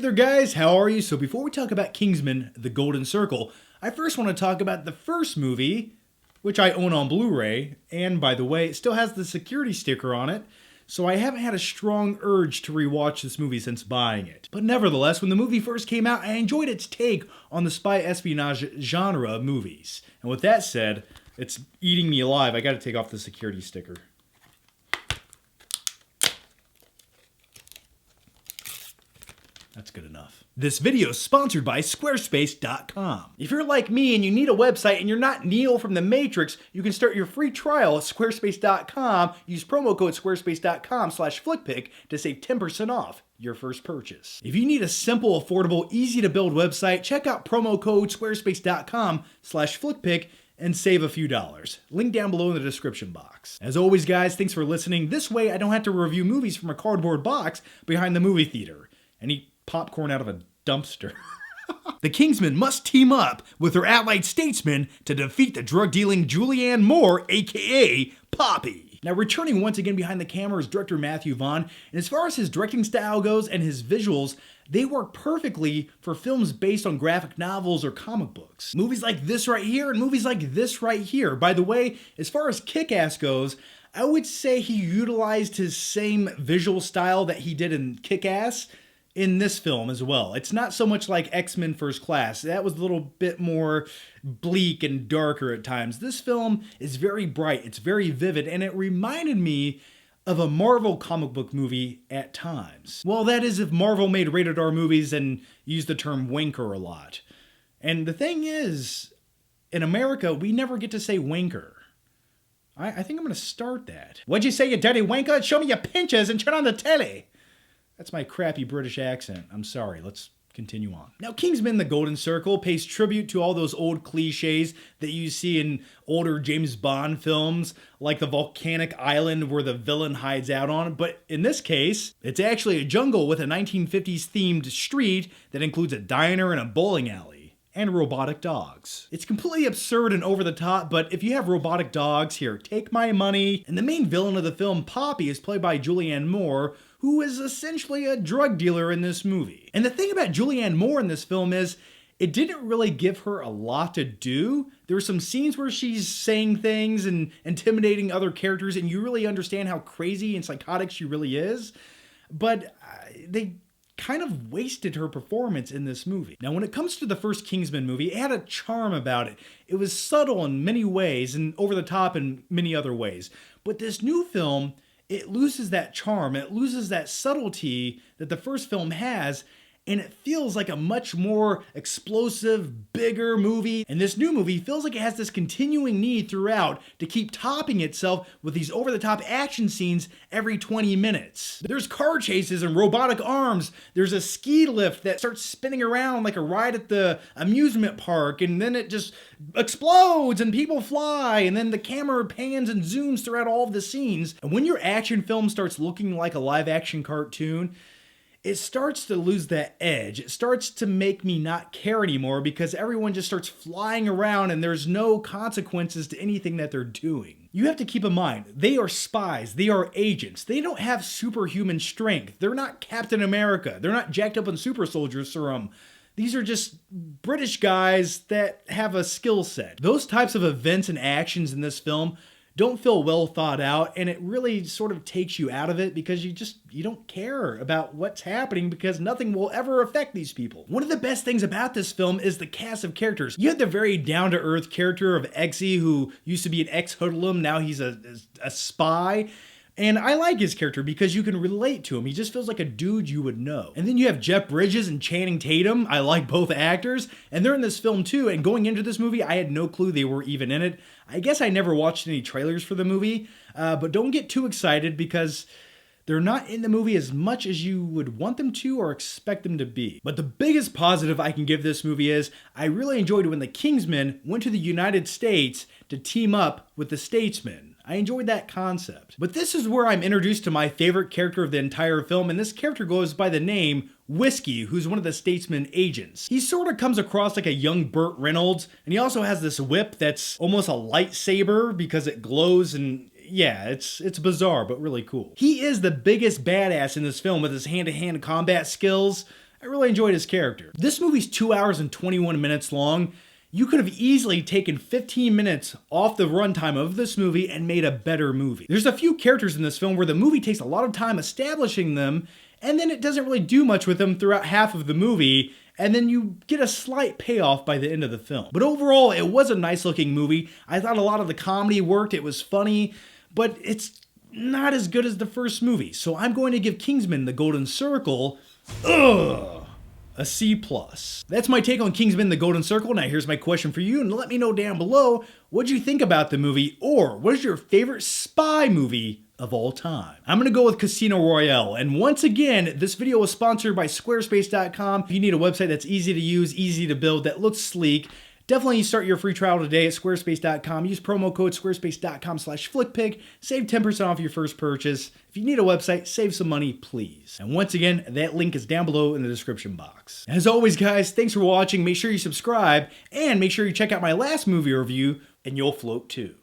Hey there guys, how are you? So before we talk about Kingsman, The Golden Circle, I first want to talk about the first movie, which I own on Blu-ray, and by the way, it still has the security sticker on it, so I haven't had a strong urge to rewatch this movie since buying it. But nevertheless, when the movie first came out, I enjoyed its take on the spy espionage genre of movies. And with that said, it's eating me alive. I gotta take off the security sticker. That's good enough. This video is sponsored by Squarespace.com. If you're like me and you need a website and you're not Neo from the Matrix, you can start your free trial at Squarespace.com. Use promo code Squarespace.com/FlickPick to save 10% off your first purchase. If you need a simple, affordable, easy to build website, check out promo code Squarespace.com/FlickPick and save a few dollars. Link down below in the description box. As always guys, thanks for listening. This way I don't have to review movies from a cardboard box behind the movie theater and eat popcorn out of a dumpster. The Kingsmen must team up with their allied statesmen to defeat the drug-dealing Julianne Moore, aka Poppy. Now returning once again behind the camera is director Matthew Vaughn, and as far as his directing style goes and his visuals, they work perfectly for films based on graphic novels or comic books. Movies like this right here and movies like this right here. By the way, as far as Kick-Ass goes, I would say he utilized his same visual style that he did in Kick-Ass in this film as well. It's not so much like X-Men First Class. That was a little bit more bleak and darker at times. This film is very bright, it's very vivid, and it reminded me of a Marvel comic book movie at times. Well, that is if Marvel made rated R movies and used the term wanker a lot. And the thing is, in America, we never get to say wanker. I think I'm gonna start that. What'd you say, you dirty wanker? Show me your pinches and turn on the telly. That's my crappy British accent. I'm sorry, let's continue on. Now, Kingsman: The Golden Circle pays tribute to all those old cliches that you see in older James Bond films, like the volcanic island where the villain hides out on. But in this case, it's actually a jungle with a 1950s themed street that includes a diner and a bowling alley. And robotic dogs. It's completely absurd and over the top, but if you have robotic dogs, here, take my money. And the main villain of the film, Poppy, is played by Julianne Moore, who is essentially a drug dealer in this movie. And the thing about Julianne Moore in this film is, it didn't really give her a lot to do. There were some scenes where she's saying things and intimidating other characters, and you really understand how crazy and psychotic she really is. But they kind of wasted her performance in this movie. Now, when it comes to the first Kingsman movie, it had a charm about it. It was subtle in many ways and over the top in many other ways. But this new film, it loses that charm, it loses that subtlety that the first film has, and it feels like a much more explosive, bigger movie. And this new movie feels like it has this continuing need throughout to keep topping itself with these over-the-top action scenes every 20 minutes. There's car chases and robotic arms. There's a ski lift that starts spinning around like a ride at the amusement park, and then it just explodes and people fly, and then the camera pans and zooms throughout all of the scenes. And when your action film starts looking like a live-action cartoon, it starts to lose that edge. It starts to make me not care anymore because everyone just starts flying around and there's no consequences to anything that they're doing. You have to keep in mind, they are spies, they are agents. They don't have superhuman strength. They're not Captain America. They're not jacked up on super soldier serum. These are just British guys that have a skill set. Those types of events and actions in this film don't feel well thought out, and it really sort of takes you out of it because you don't care about what's happening because nothing will ever affect these people. One of the best things about this film is the cast of characters. You have the very down-to-earth character of Eggsy, who used to be an ex-hoodlum, now he's a spy. And I like his character because you can relate to him. He just feels like a dude you would know. And then you have Jeff Bridges and Channing Tatum. I like both actors. And they're in this film too. And going into this movie, I had no clue they were even in it. I guess I never watched any trailers for the movie. But don't get too excited because they're not in the movie as much as you would want them to or expect them to be. But the biggest positive I can give this movie is I really enjoyed when the Kingsmen went to the United States to team up with the Statesmen. I enjoyed that concept. But this is where I'm introduced to my favorite character of the entire film, and this character goes by the name Whiskey, who's one of the Statesman agents. He sort of comes across like a young Burt Reynolds, and he also has this whip that's almost a lightsaber because it glows, and yeah, it's bizarre, but really cool. He is the biggest badass in this film with his hand-to-hand combat skills. I really enjoyed his character. This movie's 2 hours and 21 minutes long. You could have easily taken 15 minutes off the runtime of this movie and made a better movie. There's a few characters in this film where the movie takes a lot of time establishing them, and then it doesn't really do much with them throughout half of the movie, and then you get a slight payoff by the end of the film. But overall, it was a nice looking movie. I thought a lot of the comedy worked, it was funny, but it's not as good as the first movie. So I'm going to give Kingsman: The Golden Circle, a C+. That's my take on Kingsman: The Golden Circle. Now here's my question for you, and let me know down below, what'd you think about the movie, or what is your favorite spy movie of all time? I'm gonna go with Casino Royale, and once again, this video was sponsored by Squarespace.com. If you need a website that's easy to use, easy to build, that looks sleek, definitely start your free trial today at Squarespace.com. Use promo code Squarespace.com/FlickPick. Save 10% off your first purchase. If you need a website, save some money, please. And once again, that link is down below in the description box. As always, guys, thanks for watching. Make sure you subscribe, and make sure you check out my last movie review, and you'll float too.